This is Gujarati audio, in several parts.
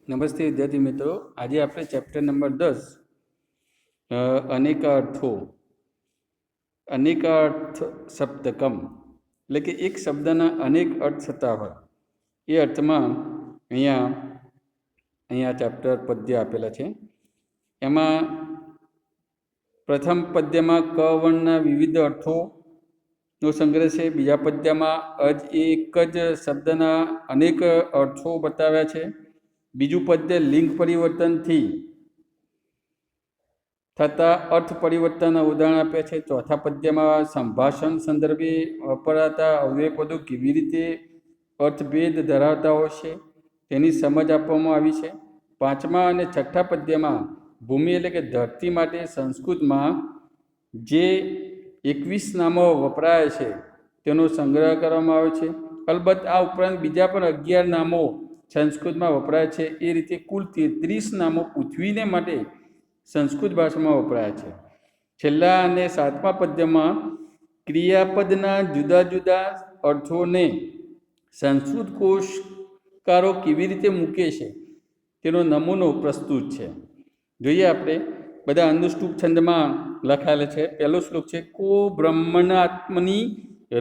નમસ્તે વિદ્યાર્થી મિત્રો, આજે આપણે ચેપ્ટર નંબર 10 અનેકાર્થો અનેકાર્થ સપ્તકમ એટલે કે એક શબ્દના અનેક અર્થ થતા હોય એ અર્થમાં અહીંયા ચેપ્ટર પદ્ય આપેલા છે. એમાં પ્રથમ પદ્યમાં ક વર્ણના વિવિધ અર્થોનો સંગ્રહ છે. બીજા પદ્યમાં એક જ શબ્દના અનેક અર્થો બતાવ્યા છે. બીજું પદ્ય લિંગ પરિવર્તનથી થતા અર્થ પરિવર્તનના ઉદાહરણ આપ્યા છે. ચોથા પદ્યમાં સંભાષણ સંદર્ભે વપરાતા અવ્યય પદો કેવી રીતે અર્થભેદ ધરાવતા હોય છે તેની સમજ આપવામાં આવી છે. પાંચમા અને છઠ્ઠા પદ્યમાં ભૂમિ એટલે કે ધરતી માટે સંસ્કૃતમાં જે 21 નામો વપરાય છે તેનો સંગ્રહ કરવામાં આવ્યો છે. અલબત્ત આ ઉપરાંત બીજા પણ 11 નામો સંસ્કૃતમાં વપરાય છે. એ રીતે કુલ 33 નામો પૃથ્વીને માટે સંસ્કૃત ભાષામાં વપરાય છે. છેલ્લા અને સાતમા પદ્યમાં ક્રિયાપદના જુદા જુદા અર્થોને સંસ્કૃત કોશકારો કેવી રીતે મૂકે છે તેનો નમૂનો પ્રસ્તુત છે. જોઈએ આપણે. બધા અનુષ્ટુપ છંદમાં લખાયેલા છે. પહેલો શ્લોક છે કો બ્રહ્મણાત્મની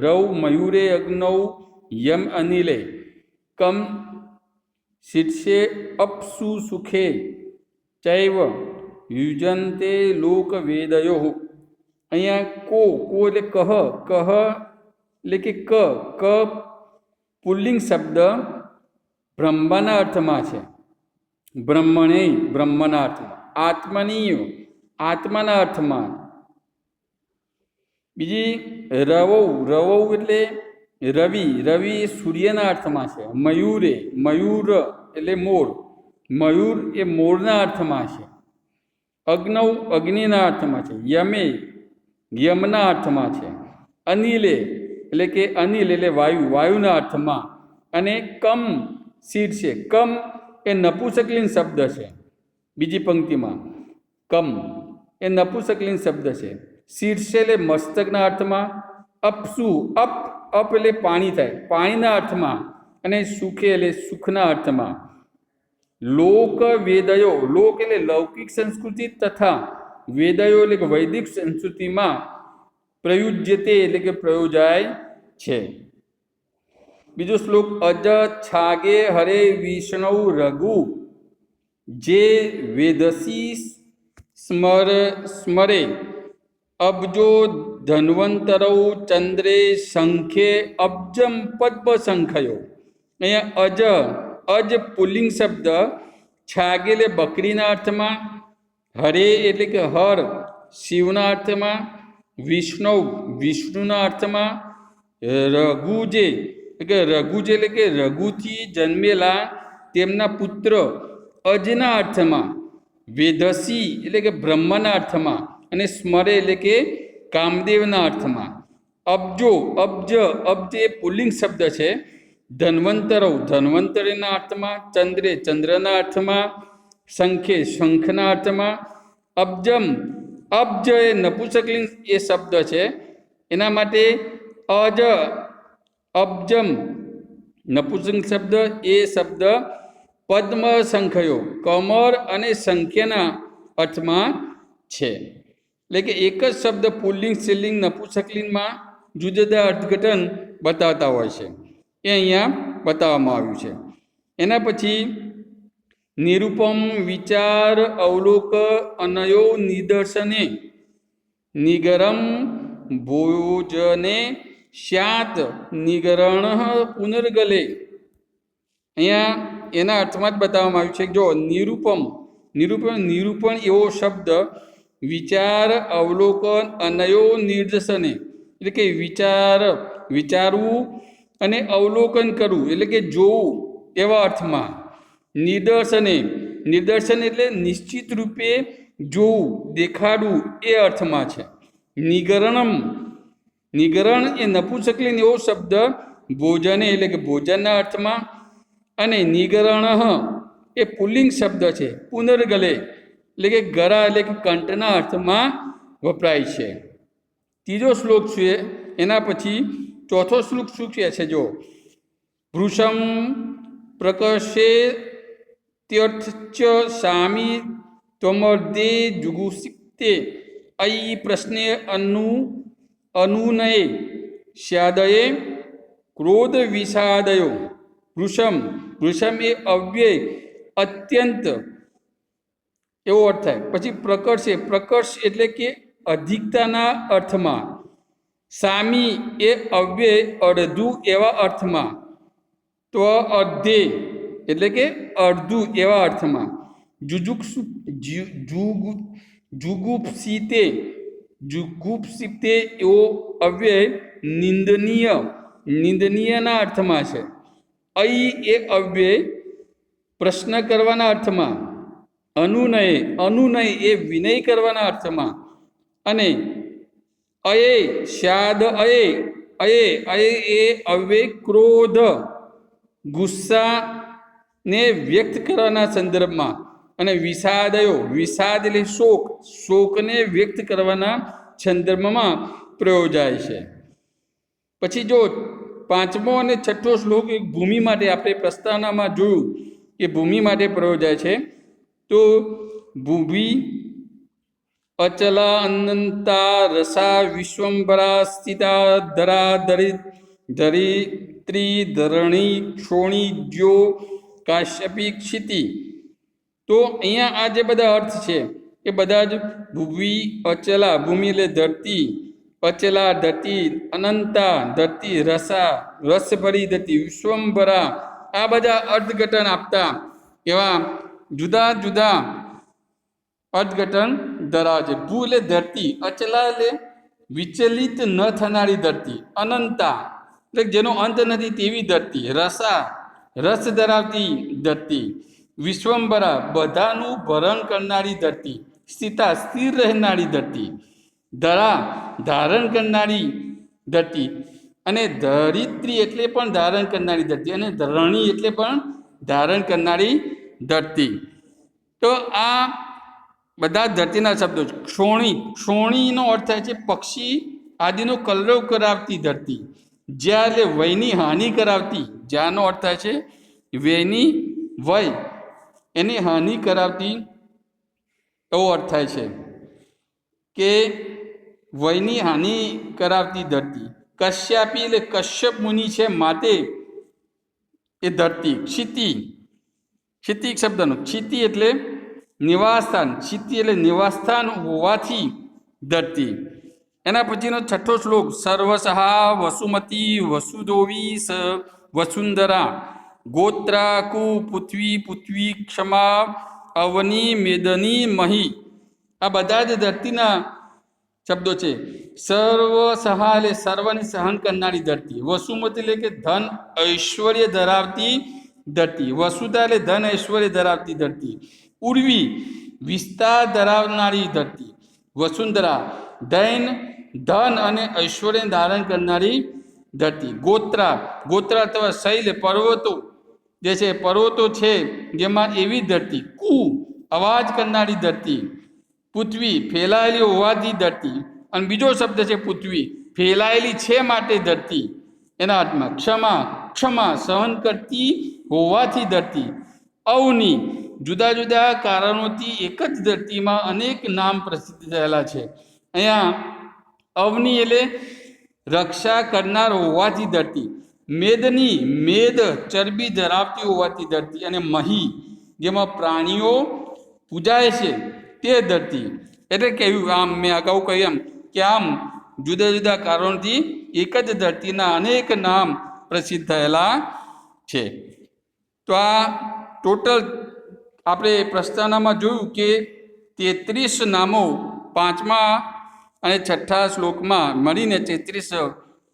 રૌ મયુરે અગ્નૌ યમ અનિલે કમ શીર્ષે અપસુ સુખે ચૈવ યુજંતે લોક વેદયો. અહીંયા કો એટલે કહ એટલે કે ક પુલ્લિંગ શબ્દ બ્રહ્માના અર્થમાં છે. બ્રહ્મના અર્થમાં, આત્મનીય આત્માના અર્થમાં. બીજી રવૌ એટલે રવિ એ સૂર્યના અર્થમાં છે. મયુર એટલે મોર, મયુર એ મોરના અર્થમાં છે. અગ્નૌ અગ્નિના અર્થમાં છે. યમના અર્થમાં છે. અનિલે એટલે કે અનિલ એટલે વાયુના અર્થમાં. અને કમ શીર્ષે, કમ એ નપુંસકલિંગ શબ્દ છે. બીજી પંક્તિમાં કમ એ નપુંસકલિંગ શબ્દ છે. શીર્ષે એટલે મસ્તકના અર્થમાં. અપસુ અપ એટલે પાણી થાય, પાણીના અર્થમાં. અને સુખે એટલે સુખના અર્થમાં. લોક વેદયો, લોક એટલે લૌકિક સંસ્કૃતિ તથા વેદયો એટલે કે વૈદિક સંસ્કૃતિમાં પ્રયુજ્યતે એટલે કે પ્રયોજાય છે. બીજો શ્લોક અજ છાગે હરે વિષ્ણુ રઘુ જે વેદસી સ્મરે અબજો ધન્વંતરૌ ચંદ્રે સંખ્યે અબ્જમ પદ્મ સંખ્યો. અહીંયા અજ પુલ્લિંગ શબ્દ, છાગેલે બકરીના અર્થમાં, હરે એટલે કે હર શિવના અર્થમાં, વિષ્ણુના અર્થમાં, રઘુજે એટલે કે રઘુથી જન્મેલા તેમના પુત્ર અજના અર્થમાં, વેદસી એટલે કે બ્રહ્મના અર્થમાં, અને સ્મરે એટલે કે કામદેવના અર્થમાં. અબ્જ એ પુલ્લિંગ શબ્દ છે. ધન્વંતરીના અર્થમાં, ચંદ્રે ચંદ્રના અર્થમાં, શંખે શંખના અર્થમાં. અબ્જ એ નપુંસકલિંગ એ શબ્દ છે. એના માટે અબ્જમ નપુંસક શબ્દ, એ શબ્દ પદ્મ સંખ્યો કમર અને સંખ્યાના અર્થમાં છે. એટલે કે એક જ શબ્દ પુલ્લિંગ સ્ત્રીલિંગ નપુંસકલિંગમાં જુદા જુદા અર્થઘટન બતાવતા હોય છે. એ અહીંયા બતાવવામાં આવ્યું છે. એના પછી નિરૂપમ વિચાર અવલોક અનયો નિદર્શને નિગરમ ભોજને સ્યાત નિગરણ પુનર્ગલે. અહીંયા એના અર્થમાં જ બતાવવામાં આવ્યું છે. જો નિરૂપણ એવો શબ્દ વિચાર અવલોકન અનયો નિદર્શને એટલે કે વિચારવું અને અવલોકન કરવું એટલે કે જોવું એવા અર્થમાં. નિદર્શન એટલે નિશ્ચિત રૂપે જોવું, દેખાડવું એ અર્થમાં છે. નિગરણ એ નપુંસકલિંગ એવો શબ્દ ભોજને એટલે કે ભોજનના અર્થમાં. અને નિગરણ એ પુલ્લિંગ શબ્દ છે. પુનર્ગલે એટલે કે ગળા એટલે કે કંઠના અર્થમાં વપરાય છે. ત્રીજો શ્લોક છે. એના પછી ચોથો શ્લોક શું કહે છે? જો વૃષમ પ્રકર્ષે त्यर्थ सामी त्वमर्दे जुगुप्सिते अयि प्रश्ने अनुनये स्यादये क्रोध विषादयो वृषम એ અવ્યય અત્યંત એવો અર્થ થાય. પછી પ્રકર્ષ છે, પ્રકર્ષ એટલે કે અધિકતાના અર્થમાં. સામી એ અવ્યય અડધું એવા અર્થમાં. તો અર્ધે એટલે કે અડધું એવા અર્થમાં. જુગુપ્સિતે એવો અવ્યય નિંદનીયના અર્થમાં છે. અઈ એ અવ્યય પ્રશ્ન કરવાના અર્થમાં. અનુનય એ વિનય કરવાના અર્થમાં. અને અયે શાદ અયે એ અવ્યય ક્રોધ ગુસ્સાને વ્યક્ત કરવાના સંદર્ભમાં. અને વિષાદ એટલે શોકને વ્યક્ત કરવાના સંદર્ભમાં પ્રયોજાય છે. પછી જો પાંચમો અને છઠ્ઠો શ્લોક એક ભૂમિ માટે આપણે પ્રસ્તાવનામાં જોયું કે ભૂમિ માટે પ્રયોજાય છે. તો ભૂમિ અચલા અનંતા રસા વિશ્વંભરા સ્થિતા ધરા ધરિત્રી ધરણી ક્ષોણી જ્યો કાશ્યપી ક્ષિતિ. તો અહીંયા આ જે બધા અર્થ છે એ બધા જ ભૂમિ અચલા ભૂમિ એટલે ધરતી, અચલા ધરતી, અનંતા ધરતી, રસા રસભરી ધરતી, વિશ્વંભરા આ બધા અર્થઘટન આપતા એવા જુદા જુદા અર્થઘટન ધરાવે છે. ભૂ એટલે ધરતી, અચલા એટલે વિચલિત ન થનારી ધરતી, અનંતા એટલે જેનો અંત નથી તેવી ધરતી, રસા રસ ધરાવતી ધરતી, વિશ્વંભરા બધાનું ભરણ કરનારી ધરતી, સ્થિતા સ્થિર રહેનારી ધરતી, ધરા ધારણ કરનારી ધરતી, અને ધરિત્રી એટલે પણ ધારણ કરનારી ધરતી, અને ધરણી એટલે પણ ધારણ કરનારી ધરતી. તો આ બધા ધરતીના શબ્દો છે. ક્ષોણીનો અર્થ થાય છે પક્ષી આદિનો કલરવ કરાવતી ધરતી. જ્યાં એટલે વયની હાનિ કરાવતી, જ્યાંનો અર્થ થાય છે વયની વય એની હાનિ કરાવતી એવો અર્થ થાય છે કે વયની હાનિ કરાવતી ધરતી. કશ્યાપી એટલે કશ્યપ મુનિ છે માટે એ ધરતી. ક્ષિતિ શબ્દનું ક્ષિતિ એટલે નિવાસસ્થાન, ક્ષિતિ એટલે નિવાસસ્થાન હોવાથી ધરતી. એના પછીનો છઠ્ઠો શ્લોક સર્વસહા વસુમતી વસુદોવી વસુંધરા ગોત્રા કુ પૃથ્વી ક્ષમા અવની મેદની મહી. આ બધા જ ધરતીના શબ્દો છે. સર્વસહા એટલે સર્વને સહન કરનારી ધરતી. વસુમતી એટલે કે ધન ઐશ્વર્ય ધરાવતી ધરતી. વસુધા એટલે ધન ઐશ્વર્ય ધરાવતી ધરતી. ઉર્વી વિસ્તાર ધરાવનારી ધરતી. વસુંધરા ધન અને ઐશ્વર્ય ધારણ કરનારી ધરતી. ગોત્રા અથવા શૈલ પર્વતો જે છે, પર્વતો છે જેમાં એવી ધરતી. કુ અવાજ કરનારી ધરતી. પૃથ્વી ફેલાયેલી હોવાથી ધરતી. અને બીજો શબ્દ છે પૃથ્વી ફેલાયેલી છે માટે ધરતી. એના અર્થમાં ક્ષમા સહન કરતી હોવાથી ધરતી. અવની જુદા જુદા કારણોથી એક જ ધરતીમાં અનેક નામ પ્રસિદ્ધ થયેલા છે. અહીંયા અવની એટલે રક્ષા કરનાર હોવાથી ધરતી. મેદ ચરબી ધરાવતી હોવાથી ધરતી. અને મહી જેમાં પ્રાણીઓ પૂજાય છે તે ધરતી. એટલે કહ્યું આમ મેં અગાઉ કહ્યું એમ કે આમ જુદા જુદા કારણોથી એક જ ધરતીના અનેક નામ પ્રસિદ્ધ થયેલા છે. તો આ ટોટલ આપણે પ્રસ્તાવનામાં જોયું કે 33 નામો પાંચમા અને છઠ્ઠા શ્લોકમાં મળીને 33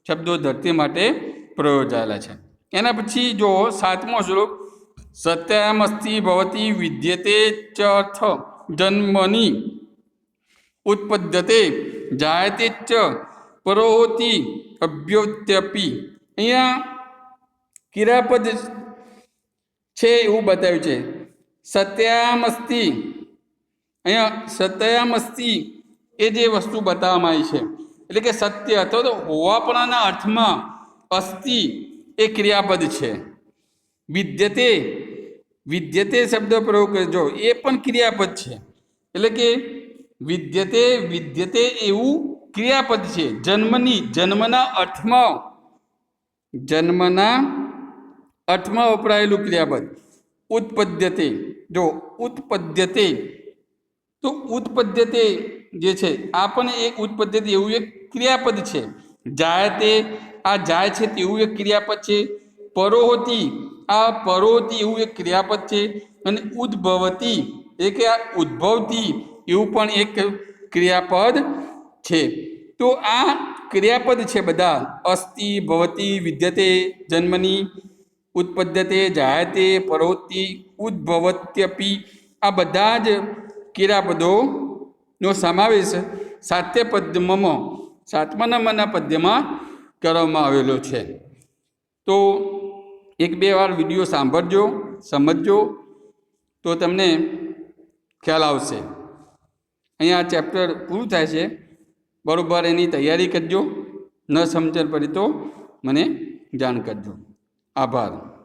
શબ્દો ધરતી માટે પ્રયોજાયેલા છે. એના પછી જો સાતમો શ્લોક સત્યામસ્તિ ભવતી વિદ્યતે ચ અર્થ જન્મની ઉત્પદ્યતે જાયતે ચ પરોહોતિ અભ્યુત્યપી. અહીંયા ક્રિયાપદ છે એવું બતાવ્યું છે. સત્યામસ્તિ, અહીંયા સત્યામસ્તિ એ જે વસ્તુ બતાવવામાં આવી છે એટલે કે સત્ય અથવા તો હોવાપણાના અર્થમાં અસ્તિ એ ક્રિયાપદ છે. વિદ્યતે વિદ્યતે શબ્દ પ્રયોગ કરજો, એ પણ ક્રિયાપદ છે. એટલે કે વિદ્યતે વિદ્યતે એવું ક્રિયાપદ છે. જન્મના અર્થમાં વપરાયેલું ક્રિયાપદ. ઉત્પદ્યતે, જો ઉત્પદ્યતે, તો ઉત્પદ્યતે જે છે આ પણ એક ઉત્પદ્યતે એવું એક ક્રિયાપદ છે. જાયતે, આ જાય છે તેવું એક ક્રિયાપદ છે. પરોહોતી, આ પરોહોતી એવું એક ક્રિયાપદ છે. અને ઉદ્ભવતી, એ કે આ ઉદ્ભવતી એવું પણ એક ક્રિયાપદ છે. તો આ ક્રિયાપદ છે બધા. અસ્તિ, ભવતી, વિદ્યતે, જન્મની, ઉત્પદ્યતે, જાયતે, પરોહોતી, ઉદ્ભવત્યપી, આ બધા જ ક્રિયાપદોનો સમાવેશ સાત્ય પદ્યમાં, સાતમા નંબરના પદ્યમાં કરવામાં આવેલો છે. તો એક બે વાર વિડીયો સાંભળજો, સમજજો, તો તમને ખ્યાલ આવશે. અહીંયા આ ચેપ્ટર પૂરું થાય છે. બરાબર એની તૈયારી કરજો. ન સમજણ પડી તો મને જાણ કરજો. આભાર.